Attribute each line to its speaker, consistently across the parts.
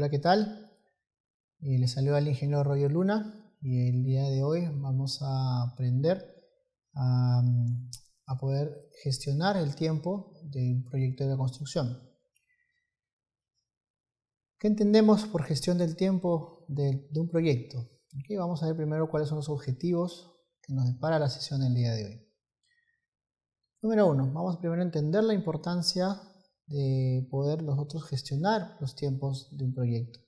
Speaker 1: Hola, ¿qué tal? Les saluda el ingeniero Roger Luna y el día de hoy vamos a aprender a, poder gestionar el tiempo de un proyecto de construcción. ¿Qué entendemos por gestión del tiempo de un proyecto? Aquí vamos a ver primero cuáles son los objetivos que nos depara la sesión del día de hoy. Número 1, vamos primero a entender la importancia de poder nosotros gestionar los tiempos de un proyecto.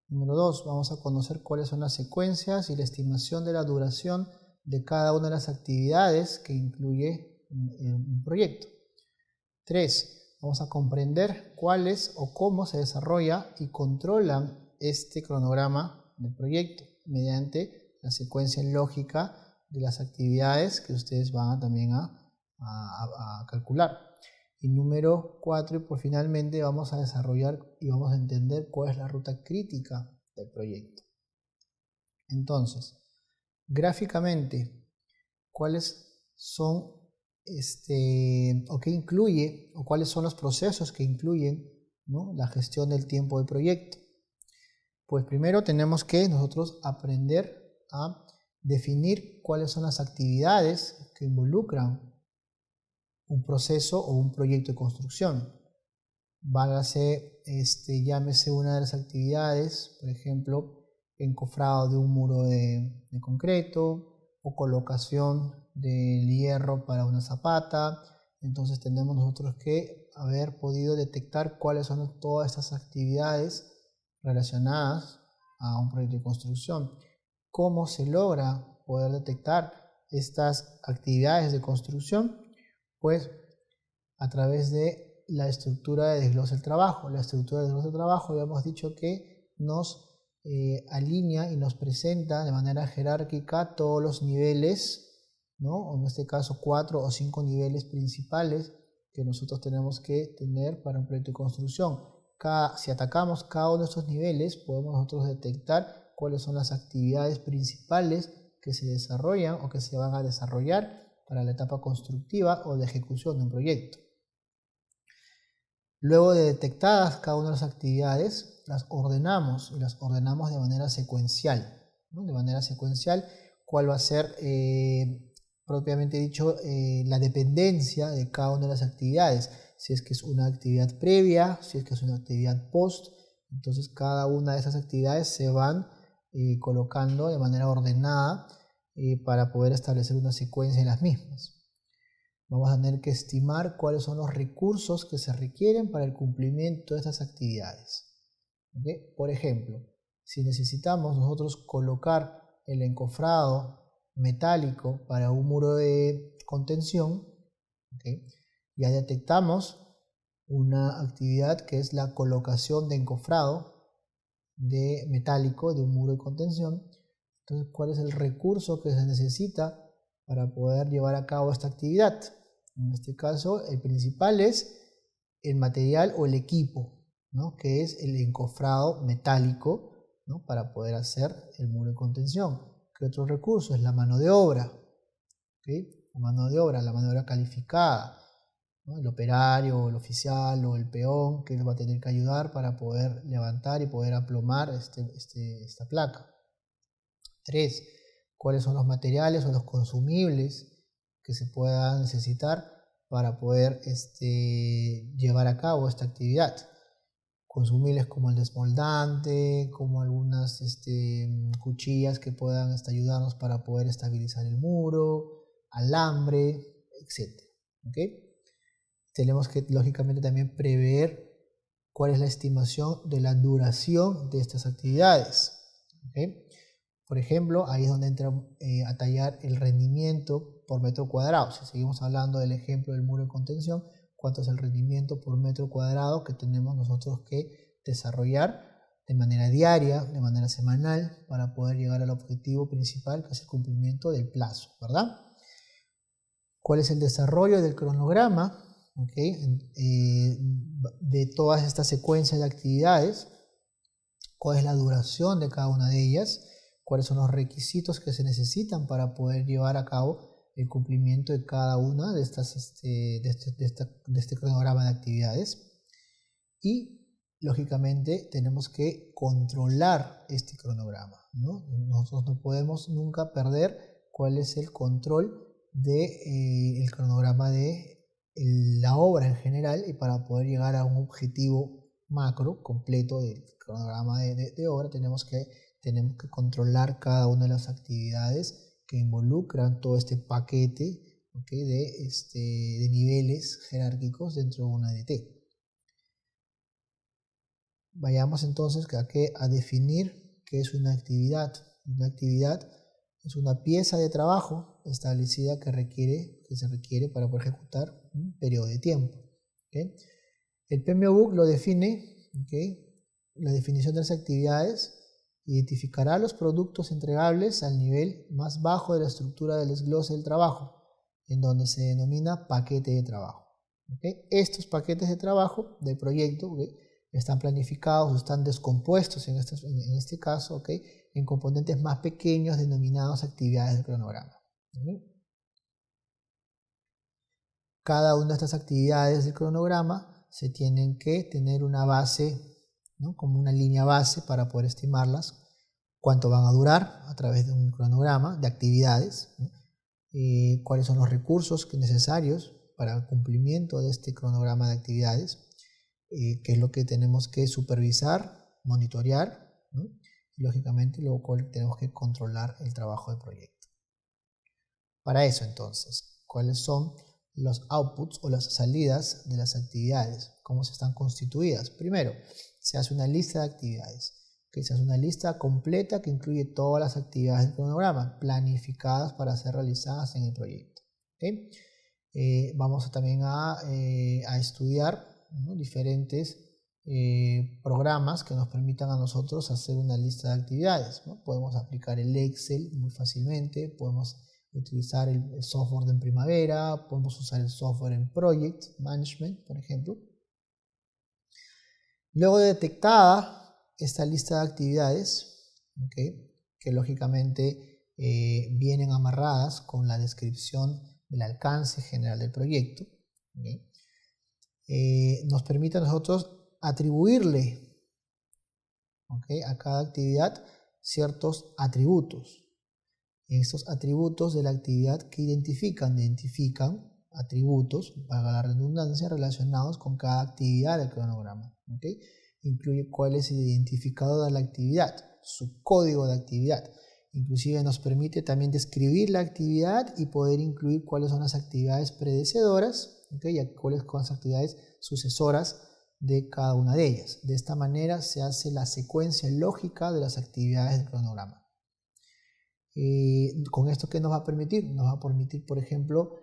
Speaker 1: Número 2, vamos a conocer cuáles son las secuencias y la estimación de la duración de cada una de las actividades que incluye un proyecto. 3, vamos a comprender cuáles o cómo se desarrolla y controlan este cronograma del proyecto mediante la secuencia lógica de las actividades que ustedes van también a calcular. Y número 4, y finalmente vamos a desarrollar y vamos a entender cuál es la ruta crítica del proyecto. Entonces, gráficamente, cuáles son o qué incluye o cuáles son los procesos que incluyen, ¿no?, la gestión del tiempo del proyecto. Pues primero tenemos que nosotros aprender a definir cuáles son las actividades que involucran un proceso o un proyecto de construcción. Válgase, llámese una de las actividades, por ejemplo, encofrado de un muro de concreto o colocación del hierro para una zapata. Entonces tenemos nosotros que haber podido detectar cuáles son todas estas actividades relacionadas a un proyecto de construcción. ¿Cómo se logra poder detectar estas actividades de construcción? Pues a través de la estructura de desglose del trabajo. La estructura de desglose del trabajo habíamos dicho que nos alinea y nos presenta de manera jerárquica todos los niveles, ¿no? En este caso 4 o 5 niveles principales que nosotros tenemos que tener para un proyecto de construcción. Si atacamos cada uno de estos niveles, podemos nosotros detectar cuáles son las actividades principales que se desarrollan o que se van a desarrollar para la etapa constructiva o de ejecución de un proyecto. Luego de detectadas cada una de las actividades, las ordenamos y las ordenamos de manera secuencial, ¿no? De manera secuencial, cuál va a ser propiamente dicho la dependencia de cada una de las actividades. Si es que es una actividad previa, si es que es una actividad post, entonces cada una de esas actividades se van colocando de manera ordenada para poder establecer una secuencia en las mismas. Vamos a tener que estimar cuáles son los recursos que se requieren para el cumplimiento de estas actividades. ¿Okay? Por ejemplo, si necesitamos nosotros colocar el encofrado metálico para un muro de contención, ¿okay?, ya detectamos una actividad que es la colocación de encofrado de metálico de un muro de contención. Entonces, ¿cuál es el recurso que se necesita para poder llevar a cabo esta actividad? En este caso, el principal es el material o el equipo, ¿no?, que es el encofrado metálico, ¿no?, para poder hacer el muro de contención. ¿Qué otro recurso? Es la mano de obra, ¿okay? La mano de obra calificada, ¿no?, el operario, o el oficial o el peón que va a tener que ayudar para poder levantar y poder aplomar esta placa. 3. ¿Cuáles son los materiales o los consumibles que se puedan necesitar para poder llevar a cabo esta actividad? Consumibles como el desmoldante, como algunas cuchillas que puedan ayudarnos para poder estabilizar el muro, alambre, etc. ¿Okay? Tenemos que lógicamente también prever cuál es la estimación de la duración de estas actividades. ¿Okay? Por ejemplo, ahí es donde entra a tallar el rendimiento por metro cuadrado. Si seguimos hablando del ejemplo del muro de contención, ¿cuánto es el rendimiento por metro cuadrado que tenemos nosotros que desarrollar de manera diaria, de manera semanal, para poder llegar al objetivo principal, que es el cumplimiento del plazo, ¿verdad? ¿Cuál es el desarrollo del cronograma? ¿Okay? De todas estas secuencias de actividades, cuál es la duración de cada una de ellas, cuáles son los requisitos que se necesitan para poder llevar a cabo el cumplimiento de cada una de este cronograma de actividades, y lógicamente tenemos que controlar este cronograma, ¿no? Nosotros no podemos nunca perder cuál es el control del cronograma de la obra en general, y para poder llegar a un objetivo macro completo del cronograma de obra tenemos que controlar cada una de las actividades que involucran todo este paquete, ¿okay? de niveles jerárquicos dentro de una EDT. Vayamos entonces a definir qué es una actividad. Una actividad es una pieza de trabajo establecida que se requiere para poder ejecutar un periodo de tiempo. ¿Okay? El PMBOK lo define, ¿okay? La definición de las actividades identificará los productos entregables al nivel más bajo de la estructura del desglose del trabajo, en donde se denomina paquete de trabajo. ¿Okay? Estos paquetes de trabajo del proyecto, ¿okay? Están planificados o están descompuestos en este caso, ¿okay? En componentes más pequeños denominados actividades del cronograma. ¿Okay? Cada una de estas actividades del cronograma se tienen que tener una base, ¿no? Como una línea base para poder estimarlas, cuánto van a durar a través de un cronograma de actividades, ¿no? Cuáles son los recursos necesarios para el cumplimiento de este cronograma de actividades, qué es lo que tenemos que supervisar, monitorear, ¿no? Y lógicamente luego tenemos que controlar el trabajo del proyecto. Para eso entonces, ¿cuáles son los outputs o las salidas de las actividades? ¿Cómo se están constituidas? Primero, se hace una lista de actividades. ¿Okay? Se hace una lista completa que incluye todas las actividades del cronograma planificadas para ser realizadas en el proyecto. ¿Okay? Vamos también a estudiar, ¿no? Diferentes programas que nos permitan a nosotros hacer una lista de actividades, ¿no? Podemos aplicar el Excel muy fácilmente, podemos utilizar el software en Primavera, podemos usar el software en Project Management, por ejemplo. Luego de detectada esta lista de actividades, ¿okay? Que lógicamente vienen amarradas con la descripción del alcance general del proyecto, ¿okay? Nos permite a nosotros atribuirle, ¿okay? A cada actividad ciertos atributos. Estos atributos de la actividad que identifican atributos, para la redundancia, relacionados con cada actividad del cronograma. ¿Okay? Incluye cuál es el identificador de la actividad, su código de actividad. Inclusive nos permite también describir la actividad y poder incluir cuáles son las actividades predecedoras, ¿okay? Y cuáles son las actividades sucesoras de cada una de ellas. De esta manera se hace la secuencia lógica de las actividades del cronograma. ¿Con esto qué nos va a permitir? Nos va a permitir, por ejemplo,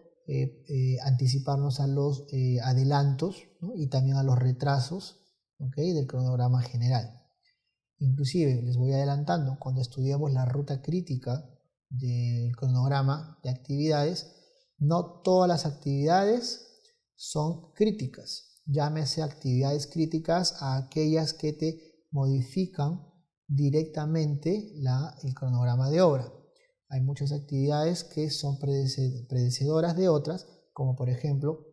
Speaker 1: anticiparnos a los adelantos, ¿no? Y también a los retrasos, ¿okay? Del cronograma general. Inclusive, les voy adelantando, cuando estudiamos la ruta crítica del cronograma de actividades, no todas las actividades son críticas. Llámese actividades críticas a aquellas que te modifican directamente el cronograma de obra. Hay muchas actividades que son predecedoras de otras, como por ejemplo,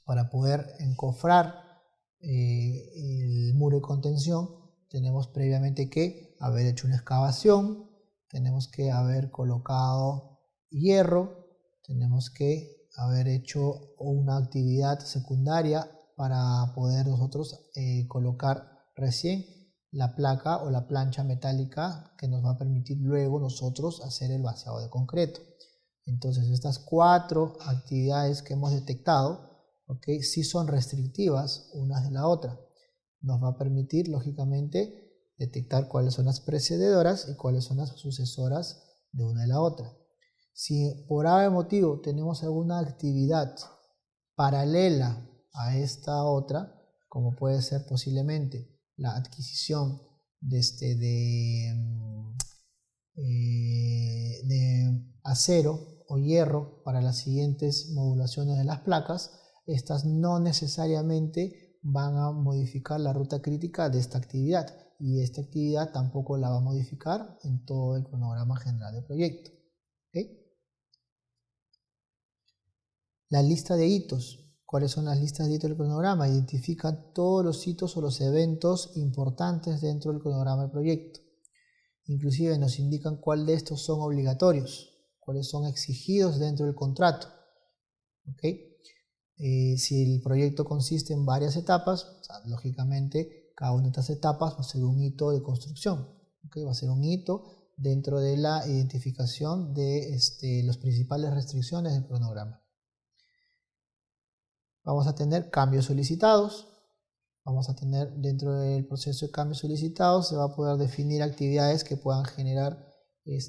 Speaker 1: para poder encofrar el muro de contención, tenemos previamente que haber hecho una excavación, tenemos que haber colocado hierro, tenemos que haber hecho una actividad secundaria para poder nosotros colocar recién la placa o la plancha metálica que nos va a permitir luego nosotros hacer el vaciado de concreto. Entonces estas 4 actividades que hemos detectado, ¿okay? Sí son restrictivas unas de la otra. Nos va a permitir lógicamente detectar cuáles son las precederas y cuáles son las sucesoras de una de la otra. Si por algún motivo tenemos alguna actividad paralela a esta otra, como puede ser posiblemente la adquisición de acero o hierro para las siguientes modulaciones de las placas, estas no necesariamente van a modificar la ruta crítica de esta actividad, y esta actividad tampoco la va a modificar en todo el cronograma general del proyecto. ¿Okay? La lista de hitos. ¿Cuáles son las listas de hitos del cronograma? Identifican todos los hitos o los eventos importantes dentro del cronograma del proyecto. Inclusive nos indican cuáles de estos son obligatorios, cuáles son exigidos dentro del contrato. ¿Okay? Si el proyecto consiste en varias etapas, o sea, lógicamente cada una de estas etapas va a ser un hito de construcción. ¿Okay? Va a ser un hito dentro de la identificación de las principales restricciones del cronograma. Vamos a tener cambios solicitados. Vamos a tener dentro del proceso de cambios solicitados, se va a poder definir actividades que puedan generar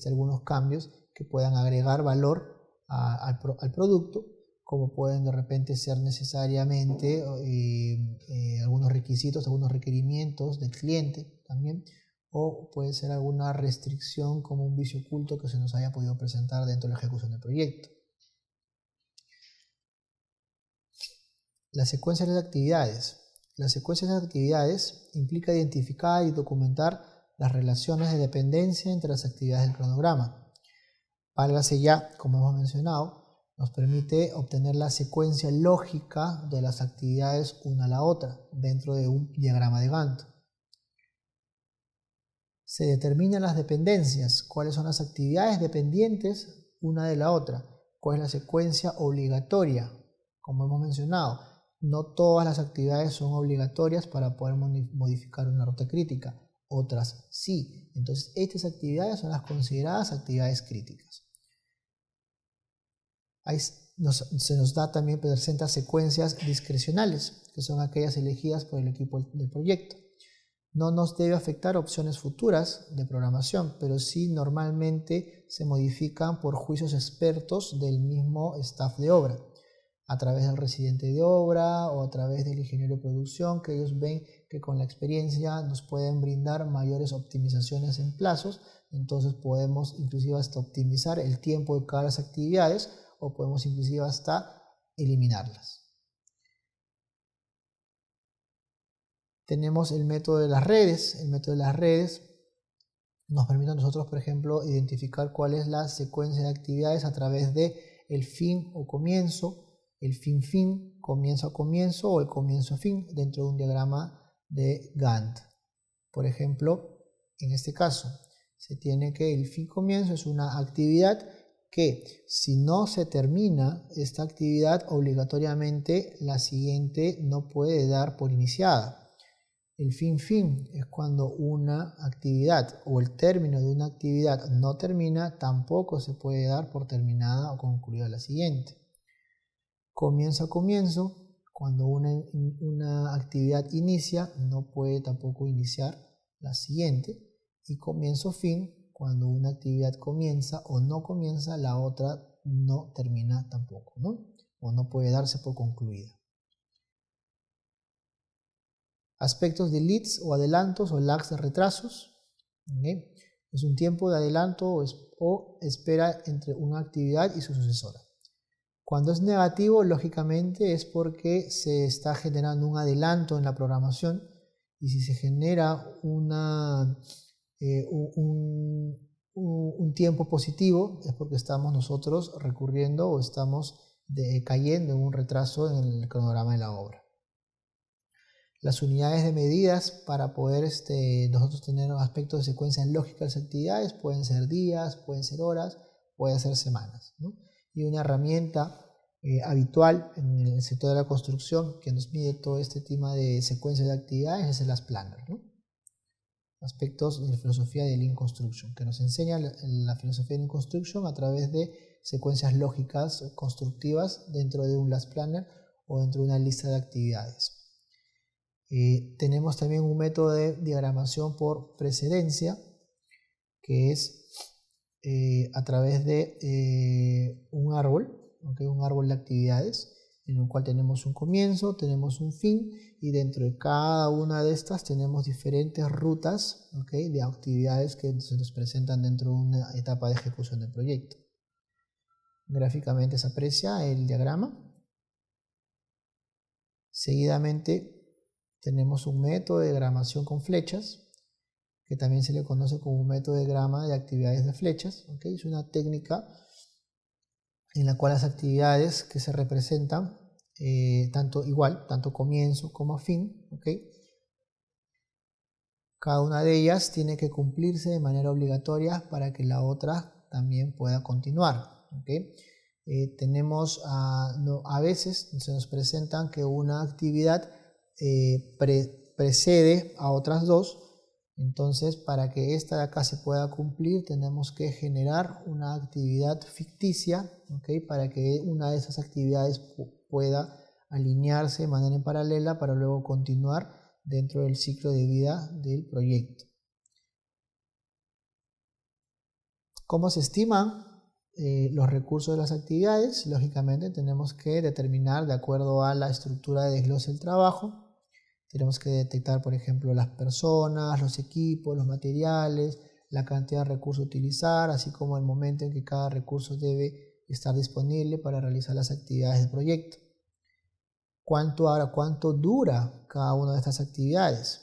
Speaker 1: algunos cambios que puedan agregar valor al producto, como pueden de repente ser necesariamente algunos requisitos, algunos requerimientos del cliente también, o puede ser alguna restricción como un vicio oculto que se nos haya podido presentar dentro de la ejecución del proyecto. Las secuencias de actividades. Las secuencias de actividades implica identificar y documentar las relaciones de dependencia entre las actividades del cronograma. Válgase ya, como hemos mencionado, nos permite obtener la secuencia lógica de las actividades una a la otra dentro de un diagrama de Gantt. Se determinan las dependencias, cuáles son las actividades dependientes una de la otra, cuál es la secuencia obligatoria, como hemos mencionado. No todas las actividades son obligatorias para poder modificar una ruta crítica, otras sí. Entonces estas actividades son las consideradas actividades críticas. Ahí se nos da también, presenta secuencias discrecionales, que son aquellas elegidas por el equipo del proyecto. No nos debe afectar opciones futuras de programación, pero sí normalmente se modifican por juicios expertos del mismo staff de obra, a través del residente de obra o a través del ingeniero de producción, que ellos ven que con la experiencia nos pueden brindar mayores optimizaciones en plazos. Entonces podemos inclusive hasta optimizar el tiempo de cada las actividades o podemos inclusive hasta eliminarlas. Tenemos el método de las redes. El método de las redes nos permite a nosotros, por ejemplo, identificar cuál es la secuencia de actividades a través de el fin o comienzo, el fin-fin, comienzo-comienzo o el comienzo-fin dentro de un diagrama de Gantt. Por ejemplo, en este caso, se tiene que el fin-comienzo es una actividad que si no se termina esta actividad, obligatoriamente la siguiente no puede dar por iniciada. El fin-fin es cuando una actividad o el término de una actividad no termina, tampoco se puede dar por terminada o concluida la siguiente. Comienzo a comienzo, cuando una actividad inicia, no puede tampoco iniciar la siguiente. Y comienzo fin, cuando una actividad comienza o no comienza, la otra no termina tampoco, ¿no? O no puede darse por concluida. Aspectos de leads o adelantos o lags de retrasos. ¿Okay? Es un tiempo de adelanto o espera entre una actividad y su sucesora. Cuando es negativo, lógicamente es porque se está generando un adelanto en la programación, y si se genera un tiempo positivo es porque estamos nosotros recurriendo o estamos cayendo en un retraso en el cronograma de la obra. Las unidades de medidas para poder nosotros tener aspectos de secuencia lógica de las actividades pueden ser días, pueden ser horas, pueden ser semanas, ¿no? Y una herramienta habitual en el sector de la construcción que nos mide todo este tema de secuencia de actividades es el As Planner, ¿no? Aspectos de la filosofía de Lean Construction, que nos enseña la filosofía de Lean Construction a través de secuencias lógicas constructivas dentro de un Last Planner o dentro de una lista de actividades. Tenemos también un método de diagramación por precedencia, que es a través de un árbol, ¿okay? Un árbol de actividades, en el cual tenemos un comienzo, tenemos un fin, y dentro de cada una de estas tenemos diferentes rutas, ¿okay? De actividades que se nos presentan dentro de una etapa de ejecución del proyecto. Gráficamente se aprecia el diagrama. Seguidamente tenemos un método de diagramación con flechas, que también se le conoce como un método de diagrama de actividades de flechas, ¿okay? Es una técnica en la cual las actividades que se representan tanto comienzo como fin, ¿ok? Cada una de ellas tiene que cumplirse de manera obligatoria para que la otra también pueda continuar, ¿ok? Tenemos a veces se nos presentan que una actividad precede a otras dos. Entonces, para que esta de acá se pueda cumplir, tenemos que generar una actividad ficticia, ¿okay? Para que una de esas actividades pueda alinearse de manera en paralela para luego continuar dentro del ciclo de vida del proyecto. ¿Cómo se estiman los recursos de las actividades? Lógicamente tenemos que determinar de acuerdo a la estructura de desglose del trabajo. Tenemos que detectar, por ejemplo, las personas, los equipos, los materiales, la cantidad de recursos a utilizar, así como el momento en que cada recurso debe estar disponible para realizar las actividades del proyecto. ¿Cuánto dura cada una de estas actividades?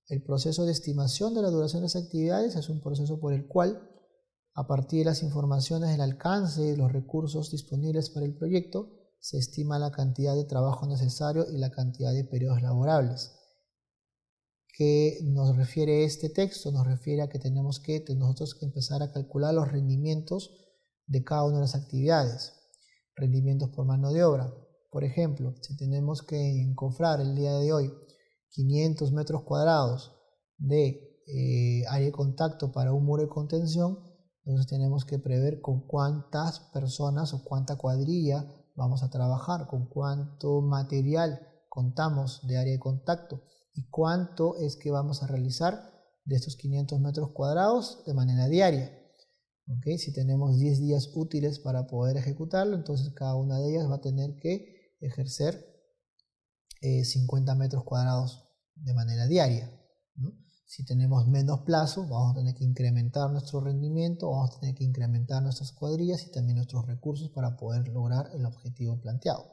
Speaker 1: El proceso de estimación de la duración de las actividades es un proceso por el cual, a partir de las informaciones del alcance de los recursos disponibles para el proyecto, se estima la cantidad de trabajo necesario y la cantidad de periodos laborables. ¿Qué nos refiere este texto? Nos refiere a que tenemos que nosotros empezar a calcular los rendimientos de cada una de las actividades. Rendimientos por mano de obra. Por ejemplo, si tenemos que encofrar el día de hoy 500 metros cuadrados de área de contacto para un muro de contención, entonces tenemos que prever con cuántas personas o cuánta cuadrilla vamos a trabajar, con cuánto material contamos de área de contacto y cuánto es que vamos a realizar de estos 500 metros cuadrados de manera diaria. ¿Okay? Si tenemos 10 días útiles para poder ejecutarlo, entonces cada una de ellas va a tener que ejercer 50 metros cuadrados de manera diaria, ¿no? Si tenemos menos plazo, vamos a tener que incrementar nuestro rendimiento, vamos a tener que incrementar nuestras cuadrillas y también nuestros recursos para poder lograr el objetivo planteado.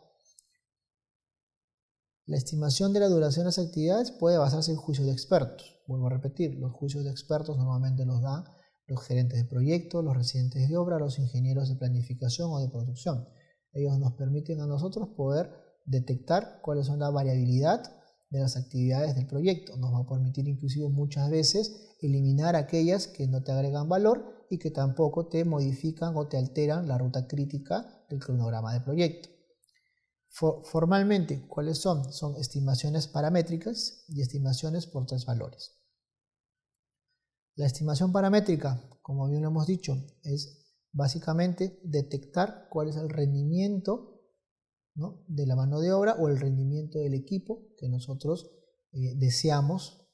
Speaker 1: La estimación de la duración de las actividades puede basarse en juicios de expertos. Vuelvo a repetir, los juicios de expertos normalmente los dan los gerentes de proyecto, los residentes de obra, los ingenieros de planificación o de producción. Ellos nos permiten a nosotros poder detectar cuáles son la variabilidad de las actividades del proyecto. Nos va a permitir inclusive muchas veces eliminar aquellas que no te agregan valor y que tampoco te modifican o te alteran la ruta crítica del cronograma de proyecto. Formalmente, ¿cuáles son? Son estimaciones paramétricas y estimaciones por tres valores. La estimación paramétrica, como bien lo hemos dicho, es básicamente detectar cuál es el rendimiento, ¿no?, de la mano de obra o el rendimiento del equipo que nosotros deseamos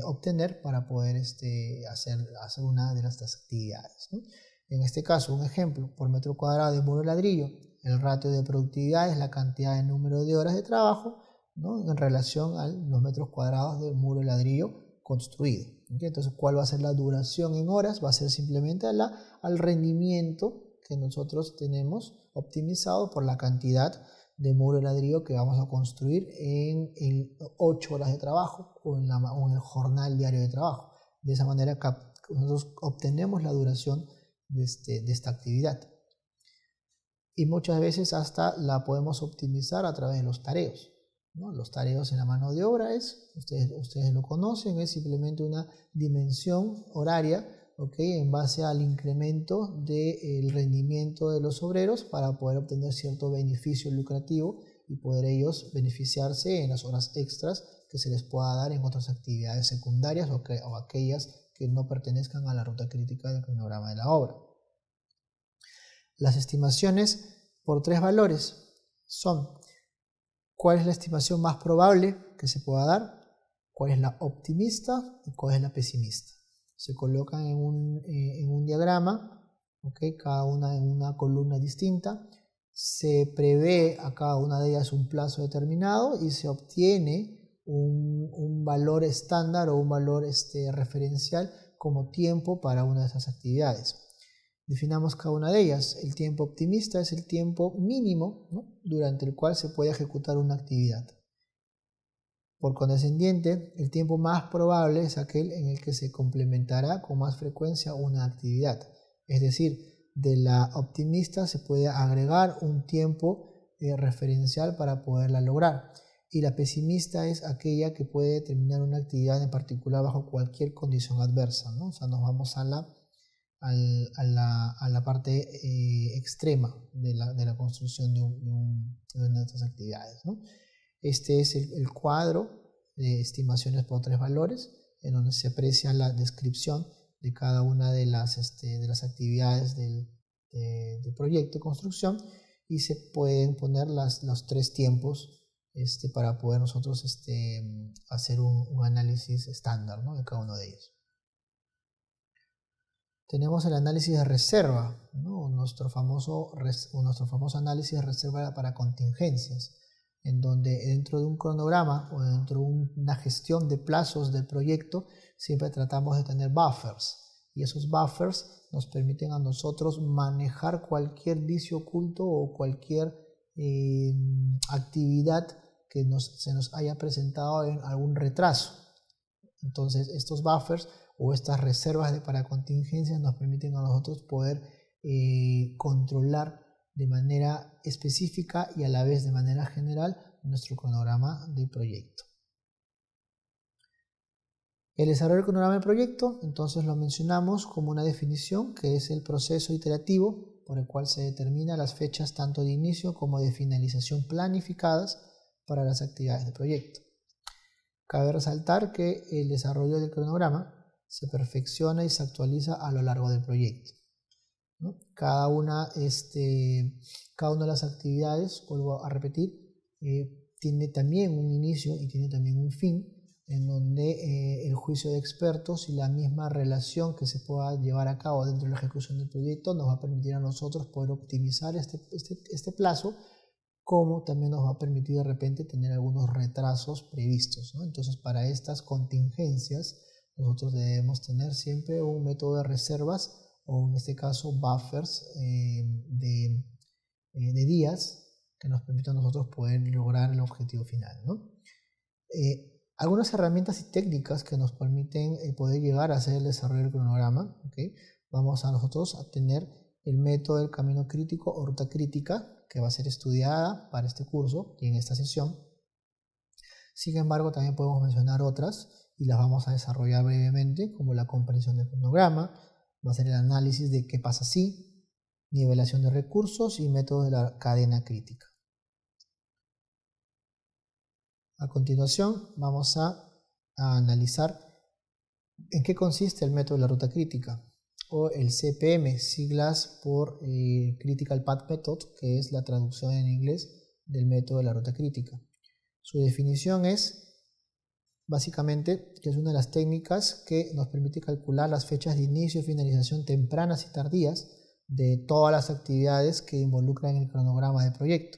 Speaker 1: obtener para poder hacer una de estas actividades, ¿no? En este caso, un ejemplo, por metro cuadrado de muro de ladrillo, el ratio de productividad es la cantidad de número de horas de trabajo, ¿no?, en relación a los metros cuadrados de muro de ladrillo construido. ¿Okay? Entonces, ¿cuál va a ser la duración en horas? Va a ser simplemente al rendimiento que nosotros tenemos optimizado por la cantidad de muro de ladrillo que vamos a construir en 8 horas de trabajo o en el jornal diario de trabajo. De esa manera nosotros obtenemos la duración de esta actividad. Y muchas veces hasta la podemos optimizar a través de los tareos, ¿no? Los tareos en la mano de obra ustedes lo conocen, es simplemente una dimensión horaria, ¿okay?, en base al incremento del rendimiento de los obreros para poder obtener cierto beneficio lucrativo y poder ellos beneficiarse en las horas extras que se les pueda dar en otras actividades secundarias o aquellas que no pertenezcan a la ruta crítica del cronograma de la obra. Las estimaciones por tres valores son: ¿cuál es la estimación más probable que se pueda dar? ¿Cuál es la optimista? ¿Y cuál es la pesimista? Se colocan en un diagrama, ¿okay?, cada una en una columna distinta. Se prevé a cada una de ellas un plazo determinado y se obtiene un valor estándar o un valor referencial como tiempo para una de esas actividades. Definamos cada una de ellas. El tiempo optimista es el tiempo mínimo, ¿no?, durante el cual se puede ejecutar una actividad. Por condescendiente, el tiempo más probable es aquel en el que se complementará con más frecuencia una actividad. Es decir, de la optimista se puede agregar un tiempo referencial para poderla lograr. Y la pesimista es aquella que puede determinar una actividad en particular bajo cualquier condición adversa, ¿no? O sea, nos vamos a la parte extrema de la construcción de una de estas actividades, ¿no? Este es el cuadro de estimaciones por 3 valores, en donde se aprecia la descripción de cada una de las actividades del proyecto de construcción, y se pueden poner los 3 tiempos para poder nosotros hacer un análisis estándar, ¿no?, de cada uno de ellos. Tenemos el análisis de reserva, ¿no?, nuestro famoso análisis de reserva para contingencias, en donde dentro de un cronograma o dentro de una gestión de plazos del proyecto siempre tratamos de tener buffers, y esos buffers nos permiten a nosotros manejar cualquier vicio oculto o cualquier actividad que se nos haya presentado en algún retraso. Entonces estos buffers o estas reservas para contingencias nos permiten a nosotros poder controlar de manera específica y a la vez de manera general nuestro cronograma de proyecto. El desarrollo del cronograma de proyecto, entonces lo mencionamos como una definición que es el proceso iterativo por el cual se determina las fechas tanto de inicio como de finalización planificadas para las actividades de proyecto. Cabe resaltar que el desarrollo del cronograma se perfecciona y se actualiza a lo largo del proyecto, ¿no? Cada una de las actividades, vuelvo a repetir, tiene también un inicio y tiene también un fin, en donde el juicio de expertos y la misma relación que se pueda llevar a cabo dentro de la ejecución del proyecto nos va a permitir a nosotros poder optimizar este plazo, como también nos va a permitir de repente tener algunos retrasos previstos, ¿no? Entonces, para estas contingencias nosotros debemos tener siempre un método de reservas, o en este caso buffers de días, que nos permitan a nosotros poder lograr el objetivo final, ¿no? Algunas herramientas y técnicas que nos permiten poder llegar a hacer el desarrollo del cronograma, ¿okay? Vamos a nosotros a tener el método del camino crítico o ruta crítica, que va a ser estudiada para este curso y en esta sesión. Sin embargo, también podemos mencionar otras y las vamos a desarrollar brevemente, como la comprensión del cronograma, va a ser el análisis de qué pasa si, nivelación de recursos y métodos de la cadena crítica. A continuación vamos a analizar en qué consiste el método de la ruta crítica, o el CPM, siglas por Critical Path Method, que es la traducción en inglés del método de la ruta crítica. Su definición es básicamente que es una de las técnicas que nos permite calcular las fechas de inicio y finalización tempranas y tardías de todas las actividades que involucran el cronograma de proyecto,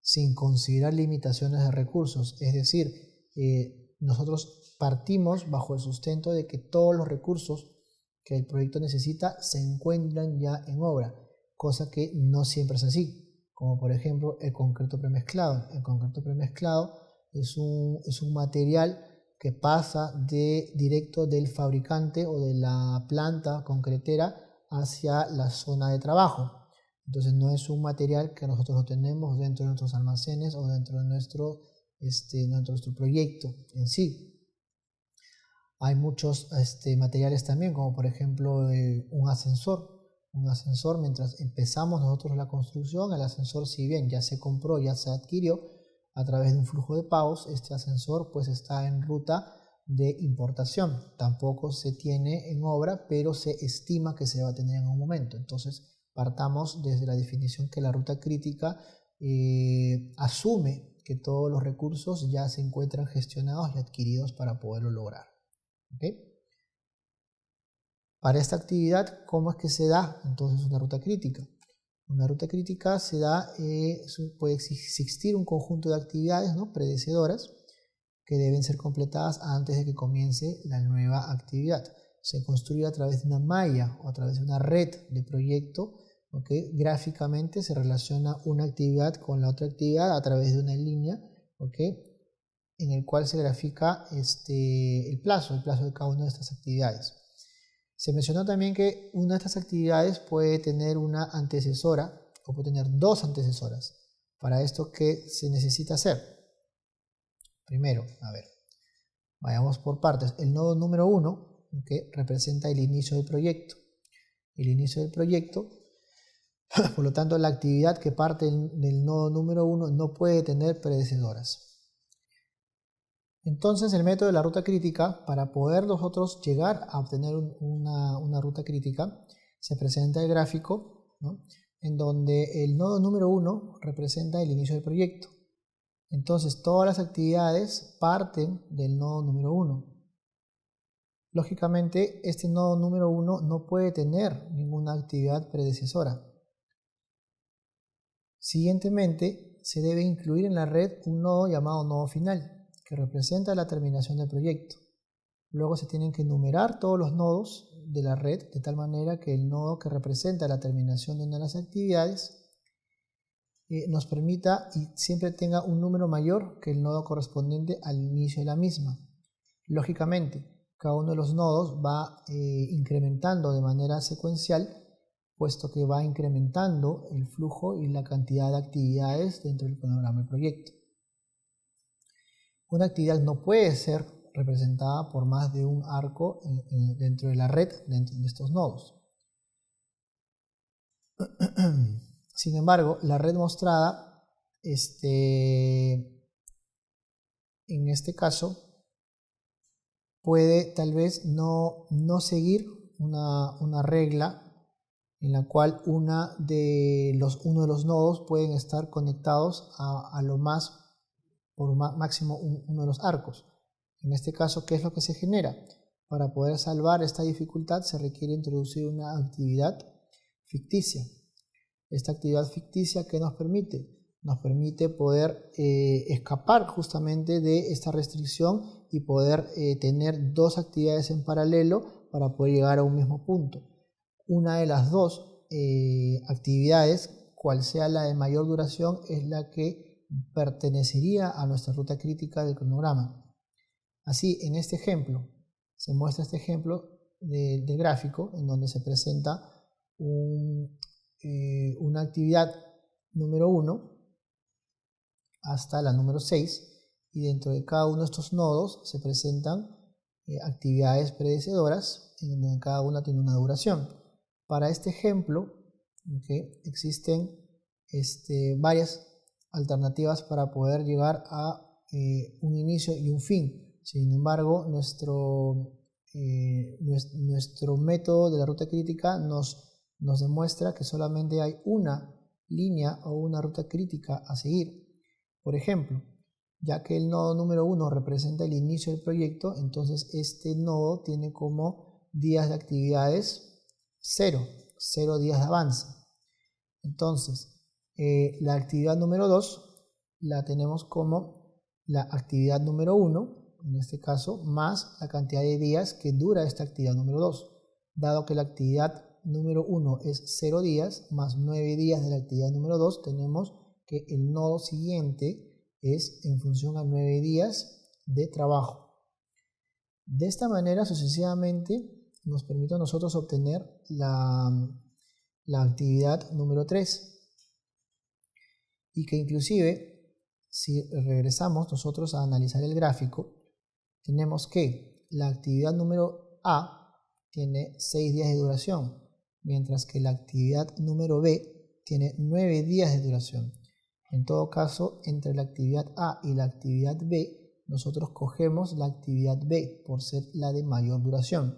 Speaker 1: sin considerar limitaciones de recursos. Es decir, nosotros partimos bajo el sustento de que todos los recursos que el proyecto necesita se encuentran ya en obra, cosa que no siempre es así, como por ejemplo el concreto premezclado. El concreto premezclado es un material que pasa directo del fabricante o de la planta concretera hacia la zona de trabajo. Entonces no es un material que nosotros lo tenemos dentro de nuestros almacenes o dentro de nuestro proyecto en sí. Hay muchos materiales también, como por ejemplo un ascensor. Un ascensor, mientras empezamos nosotros la construcción, el ascensor, si bien ya se compró, ya se adquirió a través de un flujo de pagos, este ascensor pues está en ruta de importación. Tampoco se tiene en obra, pero se estima que se va a tener en un momento. Entonces partamos desde la definición que la ruta crítica asume que todos los recursos ya se encuentran gestionados y adquiridos para poderlo lograr. ¿Okay? Para esta actividad, ¿cómo es que se da entonces una ruta crítica? Una ruta crítica se da, puede existir un conjunto de actividades, ¿no?, predecedoras que deben ser completadas antes de que comience la nueva actividad. Se construye a través de una malla o a través de una red de proyecto, ¿okay? Gráficamente se relaciona una actividad con la otra actividad a través de una línea, ¿okay?, en el cual se grafica el plazo de cada una de estas actividades. Se mencionó también que una de estas actividades puede tener una antecesora o puede tener dos antecesoras. Para esto, ¿qué se necesita hacer? Primero, a ver, vayamos por partes. El nodo número 1, que representa el inicio del proyecto. El inicio del proyecto, por lo tanto, la actividad que parte del nodo número 1 no puede tener predecesoras. Entonces, el método de la ruta crítica, para poder nosotros llegar a obtener una ruta crítica, se presenta el gráfico, ¿no?, en donde el nodo número 1 representa el inicio del proyecto. Entonces, todas las actividades parten del nodo número 1. Lógicamente, este nodo número 1 no puede tener ninguna actividad predecesora. Siguientemente, se debe incluir en la red un nodo llamado nodo final, que representa la terminación del proyecto. Luego se tienen que enumerar todos los nodos de la red de tal manera que el nodo que representa la terminación de una de las actividades nos permita y siempre tenga un número mayor que el nodo correspondiente al inicio de la misma. Lógicamente, cada uno de los nodos va incrementando de manera secuencial, puesto que va incrementando el flujo y la cantidad de actividades dentro del cronograma del proyecto. Una actividad no puede ser representada por más de un arco dentro de la red, dentro de estos nodos. Sin embargo, la red mostrada, en este caso, puede tal vez no seguir una regla en la cual uno de los nodos pueden estar conectados a lo más por máximo uno de los arcos. En este caso, ¿qué es lo que se genera? Para poder salvar esta dificultad se requiere introducir una actividad ficticia. Esta actividad ficticia, ¿qué nos permite? Nos permite poder escapar justamente de esta restricción y poder tener dos actividades en paralelo para poder llegar a un mismo punto. Una de las dos actividades, cual sea la de mayor duración, es la que pertenecería a nuestra ruta crítica del cronograma. Así, en este ejemplo, se muestra este ejemplo del gráfico en donde se presenta una actividad número 1 hasta la número 6, y dentro de cada uno de estos nodos se presentan actividades predecedoras en donde cada una tiene una duración. Para este ejemplo, existen varias alternativas para poder llegar a un inicio y un fin. Sin embargo, nuestro método de la ruta crítica nos demuestra que solamente hay una línea o una ruta crítica a seguir. Por ejemplo, ya que el nodo número 1 representa el inicio del proyecto, entonces este nodo tiene como días de actividades 0 días de avance. Entonces, la actividad número 2 la tenemos como la actividad número 1, en este caso, más la cantidad de días que dura esta actividad número 2. Dado que la actividad número 1 es 0 días, más 9 días de la actividad número 2, tenemos que el nodo siguiente es en función a 9 días de trabajo. De esta manera, sucesivamente, nos permite a nosotros obtener la actividad número 3. Y que inclusive, si regresamos nosotros a analizar el gráfico, tenemos que la actividad número A tiene 6 días de duración, mientras que la actividad número B tiene 9 días de duración. En todo caso, entre la actividad A y la actividad B, nosotros cogemos la actividad B por ser la de mayor duración.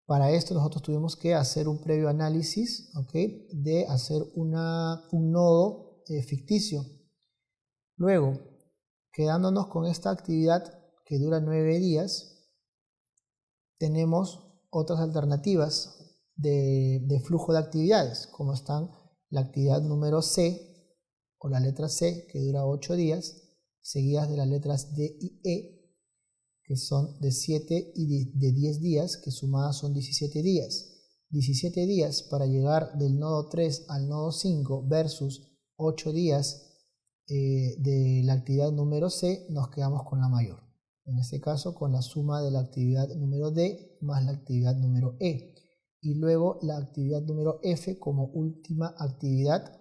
Speaker 1: Para esto nosotros tuvimos que hacer un previo análisis, de hacer un nodo ficticio. Luego, quedándonos con esta actividad que dura 9 días, tenemos otras alternativas de flujo de actividades, como están la actividad número C, o la letra C, que dura 8 días, seguidas de las letras D y E, que son de 7 y de 10 días, que sumadas son 17 días. 17 días para llegar del nodo 3 al nodo 5 versus 8 días de la actividad número C, nos quedamos con la mayor. En este caso, con la suma de la actividad número D más la actividad número E. Y luego la actividad número F como última actividad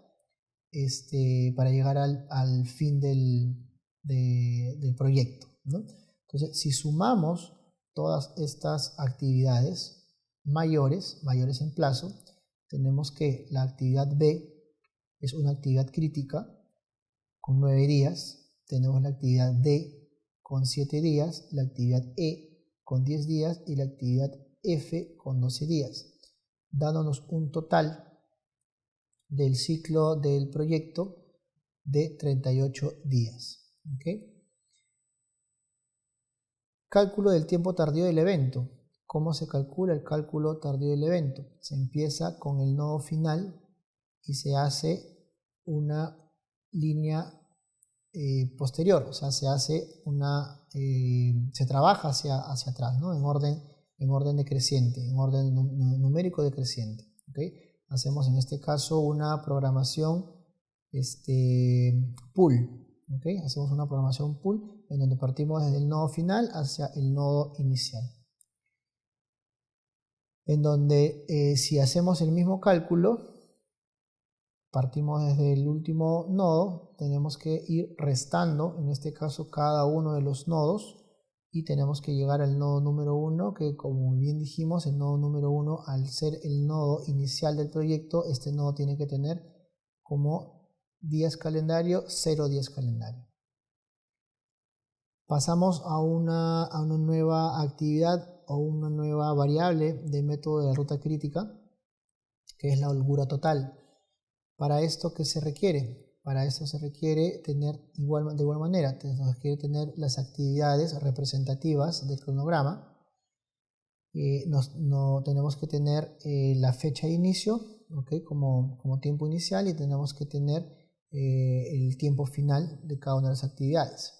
Speaker 1: para llegar al fin del proyecto, ¿no? Entonces, si sumamos todas estas actividades mayores en plazo, tenemos que la actividad B es una actividad crítica con 9 días, tenemos la actividad D con 7 días, la actividad E con 10 días y la actividad F con 12 días, dándonos un total del ciclo del proyecto de 38 días. ¿Okay? Cálculo del tiempo tardío del evento. ¿Cómo se calcula el cálculo tardío del evento? Se empieza con el nodo final y se hace una línea posterior, o sea, se trabaja hacia atrás, ¿no? En orden decreciente, en orden numérico decreciente. ¿Okay? Hacemos en este caso una programación pool. ¿Okay? Hacemos una programación pool en donde partimos desde el nodo final hacia el nodo inicial. En donde si hacemos el mismo cálculo, partimos desde el último nodo, tenemos que ir restando, en este caso, cada uno de los nodos y tenemos que llegar al nodo número 1, que como bien dijimos, el nodo número 1, al ser el nodo inicial del proyecto, este nodo tiene que tener como días calendario 0 días calendario. Pasamos a una nueva actividad o una nueva variable del método de ruta crítica, que es la holgura total. ¿Para esto qué se requiere? Para esto se requiere tener de igual manera, se requiere tener las actividades representativas del cronograma. Tenemos que tener la fecha de inicio, ¿okay? como tiempo inicial, y tenemos que tener el tiempo final de cada una de las actividades.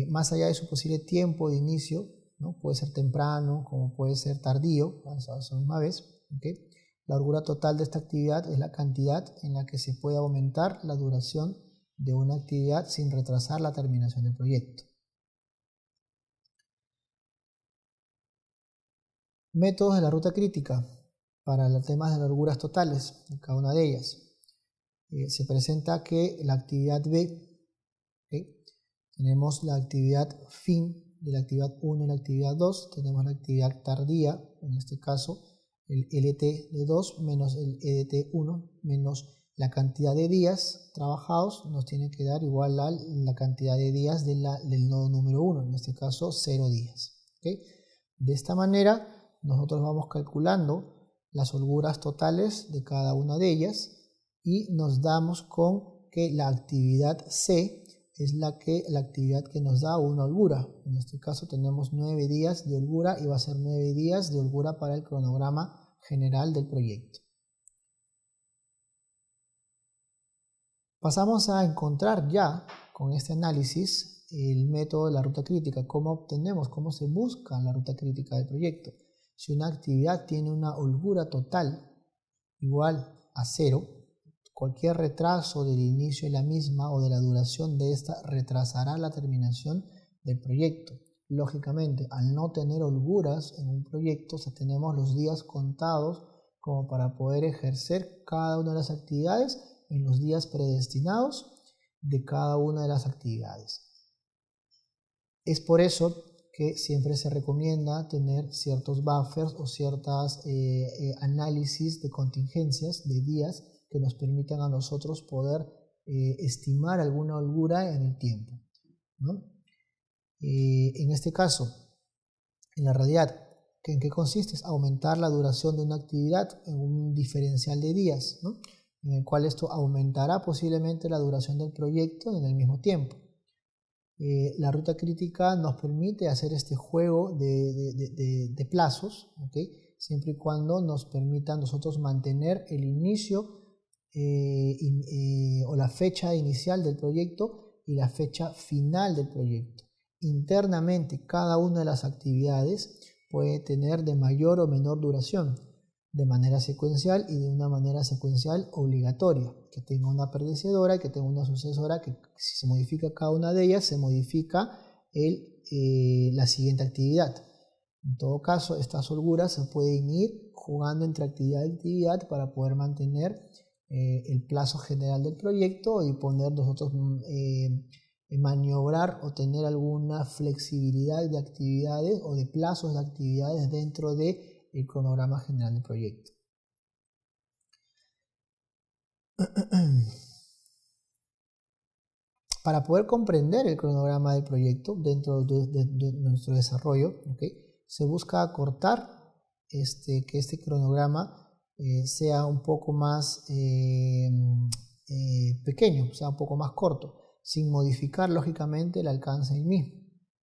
Speaker 1: Más allá de su posible tiempo de inicio, ¿no? Puede ser temprano como puede ser tardío, a la misma vez. ¿Okay? La holgura total de esta actividad es la cantidad en la que se puede aumentar la duración de una actividad sin retrasar la terminación del proyecto. Métodos de la ruta crítica para los temas de las holguras totales, de cada una de ellas. Se presenta que la actividad B, ¿okay? Tenemos la actividad fin de la actividad 1 y la actividad 2, tenemos la actividad tardía, en este caso el LT de 2 menos el EDT 1 menos la cantidad de días trabajados nos tiene que dar igual a la cantidad de días del nodo número 1, en este caso 0 días. ¿Okay? De esta manera nosotros vamos calculando las holguras totales de cada una de ellas y nos damos con que la actividad C es la actividad que nos da una holgura. En este caso tenemos 9 días de holgura y va a ser 9 días de holgura para el cronograma general del proyecto. Pasamos a encontrar ya con este análisis el método de la ruta crítica. ¿Cómo se busca la ruta crítica del proyecto? Si una actividad tiene una holgura total igual a 0, cualquier retraso del inicio de la misma o de la duración de esta retrasará la terminación del proyecto. Lógicamente, al no tener holguras en un proyecto, tenemos los días contados como para poder ejercer cada una de las actividades en los días predestinados de cada una de las actividades. Es por eso que siempre se recomienda tener ciertos buffers o ciertos análisis de contingencias de días que nos permitan a nosotros poder estimar alguna holgura en el tiempo, ¿no? En este caso, en la realidad, ¿en qué consiste? Es aumentar la duración de una actividad en un diferencial de días, ¿no? En el cual esto aumentará posiblemente la duración del proyecto en el mismo tiempo. La ruta crítica nos permite hacer este juego de plazos, ¿okay? Siempre y cuando nos permita a nosotros mantener el inicio o la fecha inicial del proyecto y la fecha final del proyecto. Internamente, cada una de las actividades puede tener de mayor o menor duración, de manera secuencial y de una manera secuencial obligatoria, que tenga una predecesora y que tenga una sucesora, que si se modifica cada una de ellas, se modifica la siguiente actividad. En todo caso, estas holguras se pueden ir jugando entre actividad y actividad para poder mantener el plazo general del proyecto y poner nosotros maniobrar o tener alguna flexibilidad de actividades o de plazos de actividades dentro del cronograma general del proyecto. Para poder comprender el cronograma del proyecto dentro de nuestro desarrollo, se busca acortar que este cronograma sea un poco más pequeño, sea un poco más corto, sin modificar lógicamente el alcance del mismo.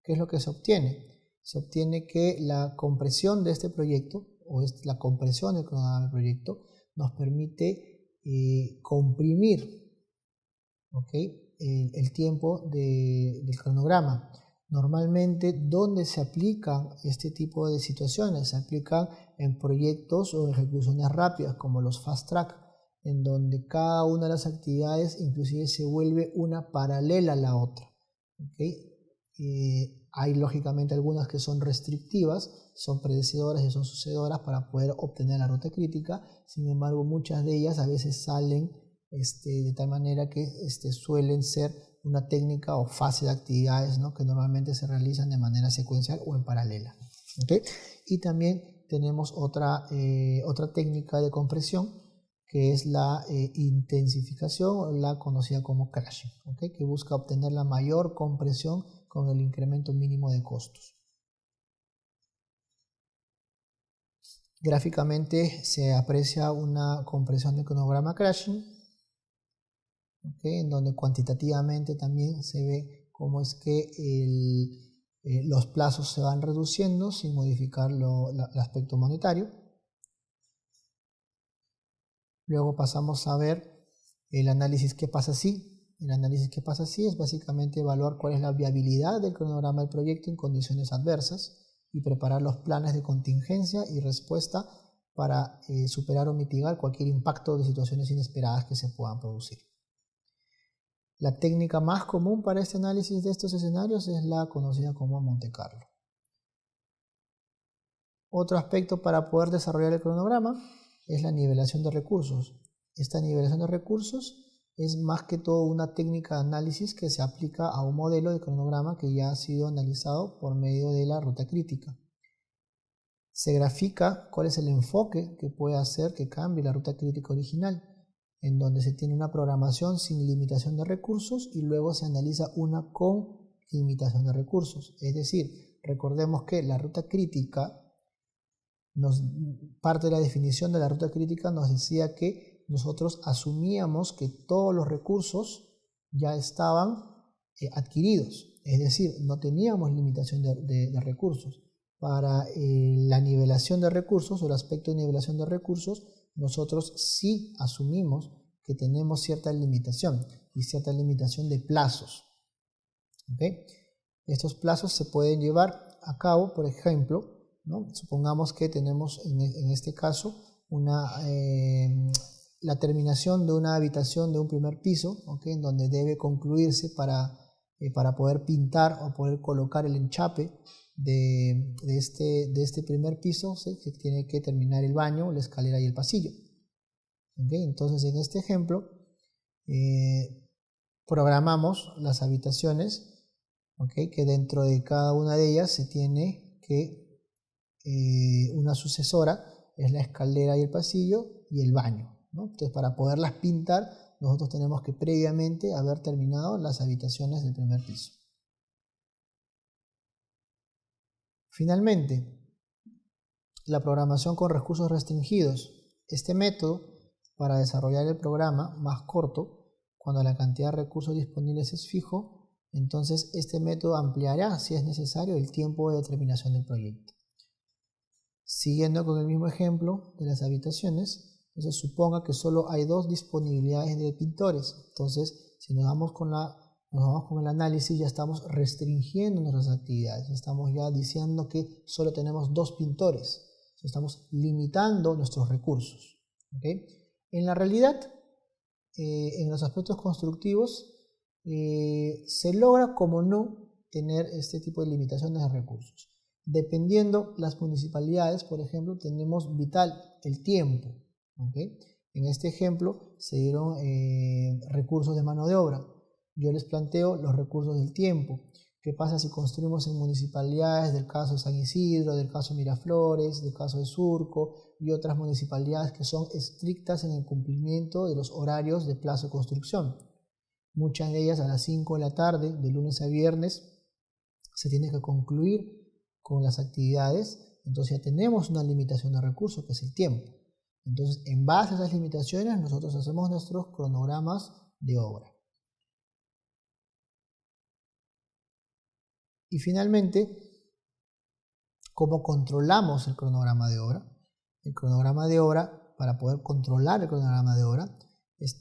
Speaker 1: ¿Qué es lo que se obtiene? Se obtiene que la compresión de este proyecto, o la compresión del cronograma del proyecto, nos permite comprimir el tiempo del cronograma. Normalmente, ¿dónde se aplican este tipo de situaciones? Se aplican en proyectos o ejecuciones rápidas como los fast track, en donde cada una de las actividades inclusive se vuelve una paralela a la otra. Hay lógicamente algunas que son restrictivas, son predecedoras y son sucedoras para poder obtener la ruta crítica. Sin embargo, muchas de ellas a veces salen de tal manera que suelen ser una técnica o fase de actividades, ¿no?, que normalmente se realizan de manera secuencial o en paralela. Y también tenemos otra técnica de compresión, que es la intensificación, o la conocida como crashing, que busca obtener la mayor compresión con el incremento mínimo de costos. Gráficamente se aprecia una compresión del cronograma crashing, en donde cuantitativamente también se ve cómo es que los plazos se van reduciendo sin modificar el aspecto monetario. Luego pasamos a ver el análisis ¿qué pasa si? El análisis ¿qué pasa si? Es básicamente evaluar cuál es la viabilidad del cronograma del proyecto en condiciones adversas y preparar los planes de contingencia y respuesta para superar o mitigar cualquier impacto de situaciones inesperadas que se puedan producir. La técnica más común para este análisis de estos escenarios es la conocida como Monte Carlo. Otro aspecto para poder desarrollar el cronograma es la nivelación de recursos. Esta nivelación de recursos es más que todo una técnica de análisis que se aplica a un modelo de cronograma que ya ha sido analizado por medio de la ruta crítica. Se grafica cuál es el enfoque que puede hacer que cambie la ruta crítica original, en donde se tiene una programación sin limitación de recursos y luego se analiza una con limitación de recursos. Es decir, recordemos que la ruta crítica, parte de la definición de la ruta crítica nos decía que nosotros asumíamos que todos los recursos ya estaban adquiridos, es decir, no teníamos limitación de recursos. Para la nivelación de recursos o el aspecto de nivelación de recursos, nosotros sí asumimos que tenemos cierta limitación y cierta limitación de plazos. Estos plazos se pueden llevar a cabo, por ejemplo, ¿no? Supongamos que tenemos en este caso la terminación de una habitación de un primer piso, en donde debe concluirse para poder pintar o poder colocar el enchape de este primer piso, ¿sí? Que tiene que terminar el baño, la escalera y el pasillo. Entonces, en este ejemplo programamos las habitaciones, que dentro de cada una de ellas se tiene que una sucesora es la escalera y el pasillo y el baño, ¿no? Entonces, para poderlas pintar, nosotros tenemos que previamente haber terminado las habitaciones del primer piso. Finalmente, la programación con recursos restringidos. Este método, para desarrollar el programa más corto, cuando la cantidad de recursos disponibles es fijo, entonces este método ampliará, si es necesario, el tiempo de terminación del proyecto. Siguiendo con el mismo ejemplo de las habitaciones, entonces suponga que solo hay 2 disponibilidades de pintores. Entonces, si nos vamos con el análisis, ya estamos restringiendo nuestras actividades. Estamos ya diciendo que solo tenemos 2 pintores. Estamos limitando nuestros recursos. En la realidad, en los aspectos constructivos, se logra como no tener este tipo de limitaciones de recursos. Dependiendo las municipalidades, por ejemplo, tenemos vital el tiempo. En este ejemplo se dieron recursos de mano de obra. Yo les planteo los recursos del tiempo. ¿Qué pasa si construimos en municipalidades del caso de San Isidro, del caso de Miraflores, del caso de Surco y otras municipalidades que son estrictas en el cumplimiento de los horarios de plazo de construcción? Muchas de ellas a las 5 de la tarde, de lunes a viernes, se tiene que concluir con las actividades. Entonces ya tenemos una limitación de recursos, que es el tiempo. Entonces, en base a esas limitaciones, nosotros hacemos nuestros cronogramas de obra. Y finalmente, ¿cómo controlamos el cronograma de obra? El cronograma de obra, para poder controlar el cronograma de obra,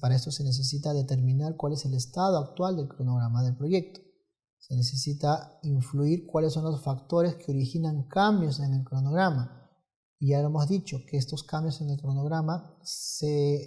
Speaker 1: para esto se necesita determinar cuál es el estado actual del cronograma del proyecto. Se necesita influir cuáles son los factores que originan cambios en el cronograma. Y ya lo hemos dicho, que estos cambios en el cronograma se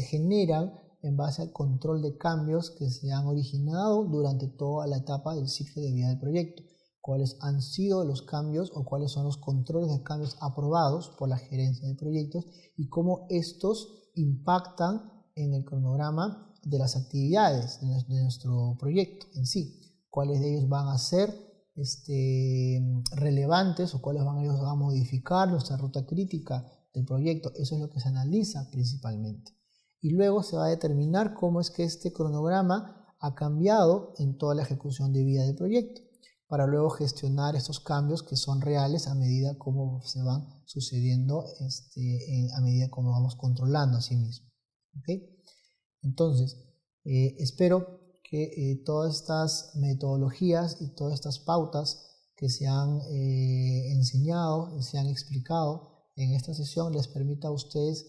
Speaker 1: generan en base al control de cambios que se han originado durante toda la etapa del ciclo de vida del proyecto. Cuáles han sido los cambios o cuáles son los controles de cambios aprobados por la gerencia de proyectos y cómo estos impactan en el cronograma de las actividades de nuestro proyecto en sí. Cuáles de ellos van a ser relevantes o cuáles van a modificar nuestra ruta crítica del proyecto. Eso es lo que se analiza principalmente. Y luego se va a determinar cómo es que este cronograma ha cambiado en toda la ejecución de vida del proyecto, para luego gestionar estos cambios que son reales a medida como se van sucediendo, a medida como vamos controlando a sí mismo. ¿Okay? Entonces, espero que todas estas metodologías y todas estas pautas que se han enseñado y se han explicado en esta sesión les permita a ustedes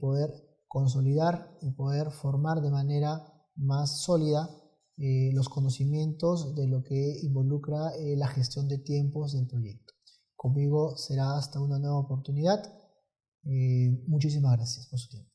Speaker 1: poder consolidar y poder formar de manera más sólida los conocimientos de lo que involucra la gestión de tiempos del proyecto. Conmigo será hasta una nueva oportunidad. Muchísimas gracias por su tiempo.